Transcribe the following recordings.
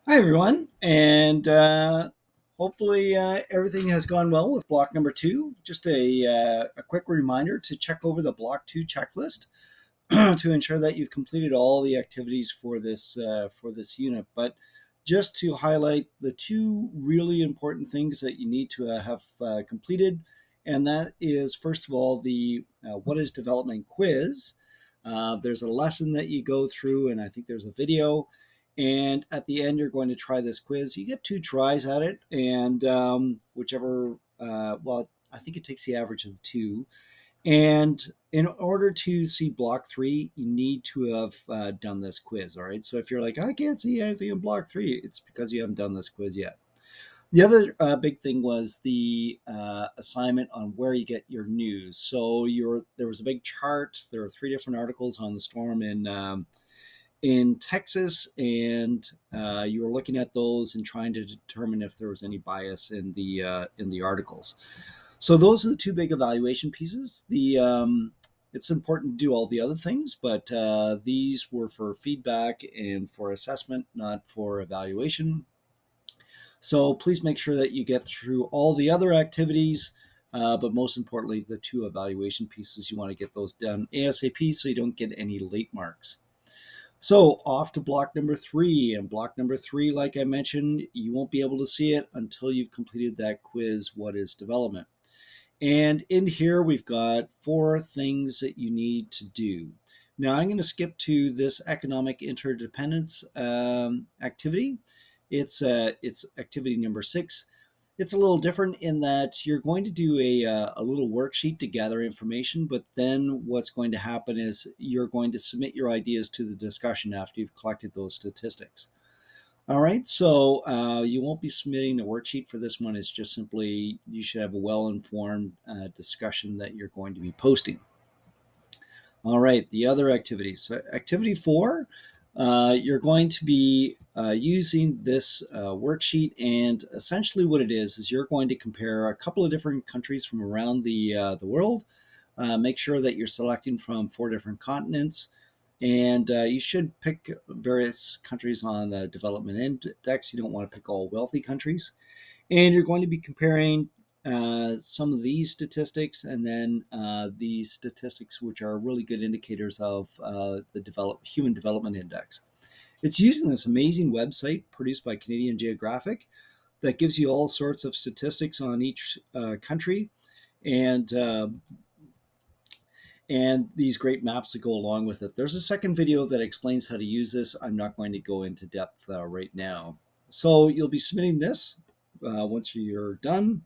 Hi, everyone, and hopefully everything has gone well with block number two. Just a quick reminder to check over the block two checklist to ensure that you've completed all the activities for this unit. But just to highlight the two really important things that you need to have completed, and that is first of all the what is development quiz. There's a lesson that you go through, and I think there's a video. And at the end, you're going to try this quiz. You get two tries at it, and whichever, well, I think it takes the average of the two. And in order to see block three, you need to have done this quiz. All right. So if you're like, I can't see anything in block three, it's because you haven't done this quiz yet. The other big thing was the assignment on where you get your news. So there was a big chart. There were three different articles on the storm in Texas, and you were looking at those and trying to determine if there was any bias in the articles. So those are the two big evaluation pieces. The It's important to do all the other things, but these were for feedback and for assessment, not for evaluation. So please make sure that you get through all the other activities, but most importantly, the two evaluation pieces. You want to get those done ASAP so you don't get any late marks. So off to block number three. And block number three, like I mentioned, you won't be able to see it until you've completed that quiz, What is Development? And in here, we've got four things that you need to do. Now, I'm going to skip to this economic interdependence activity. It's activity number six. It's a little different in that you're going to do a little worksheet to gather information, but then what's going to happen is you're going to submit your ideas to the discussion after you've collected those statistics. All right, so you won't be submitting a worksheet for this one. It's just simply you should have a well-informed discussion that you're going to be posting. All right, the other activities. So activity four, you're going to be using this worksheet, and essentially what it is you're going to compare a couple of different countries from around the world. Make sure that you're selecting from four different continents, and you should pick various countries on the development index. You don't want to pick all wealthy countries. And you're going to be comparing some of these statistics and then these statistics, which are really good indicators of the Human Development Index. It's using this amazing website produced by Canadian Geographic that gives you all sorts of statistics on each country, and and these great maps that go along with it. There's a second video that explains how to use this. I'm not going to go into depth right now. So you'll be submitting this once you're done.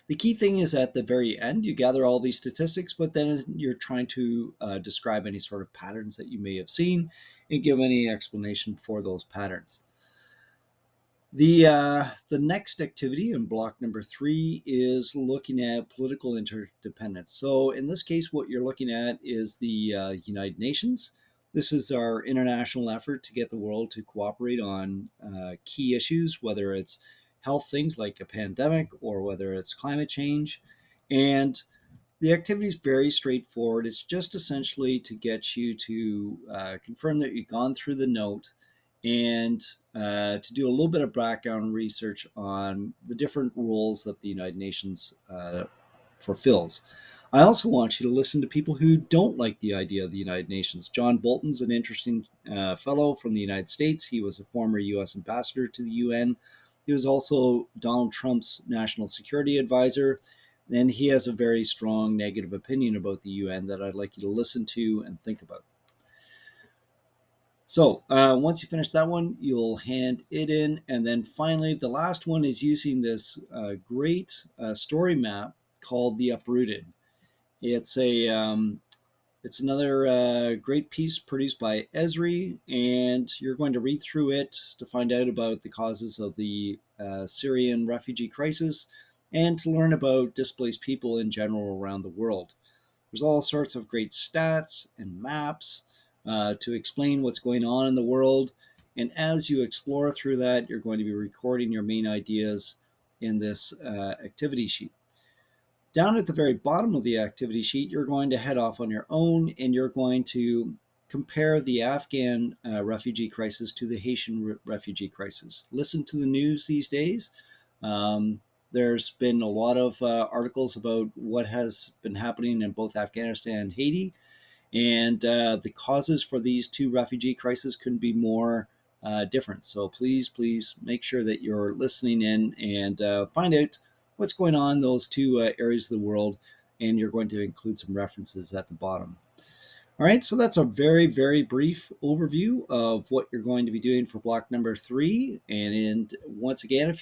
The key thing is at the very end, you gather all these statistics, but then you're trying to describe any sort of patterns that you may have seen and give any explanation for those patterns. The next activity in block number three is looking at political interdependence. So in this case, what you're looking at is the United Nations. This is our international effort to get the world to cooperate on key issues, whether it's health things like a pandemic or whether it's climate change. And the activity is very straightforward. It's just essentially to get you to confirm that you've gone through the note and to do a little bit of background research on the different roles that the United Nations fulfills. I also want you to listen to people who don't like the idea of the United Nations. John Bolton's an interesting fellow from the United States. He was a former U.S. ambassador to the UN. He was also Donald Trump's national security advisor, and he has a very strong negative opinion about the UN that I'd like you to listen to and think about. So once you finish that one, you'll hand it in. And then finally, the last one is using this great story map called the Uprooted. It's a it's another great piece produced by Esri, and you're going to read through it to find out about the causes of the Syrian refugee crisis and to learn about displaced people in general around the world. There's all sorts of great stats and maps to explain what's going on in the world. And as you explore through that, you're going to be recording your main ideas in this activity sheet. Down at the very bottom of the activity sheet, you're going to head off on your own and you're going to compare the Afghan refugee crisis to the Haitian refugee crisis. Listen to the news these days. There's been a lot of articles about what has been happening in both Afghanistan and Haiti, and the causes for these two refugee crises couldn't be more different. So please make sure that you're listening in and find out what's going on in those two areas of the world, and you're going to include some references at the bottom. All right, so that's a very brief overview of what you're going to be doing for block number 3. And once again, if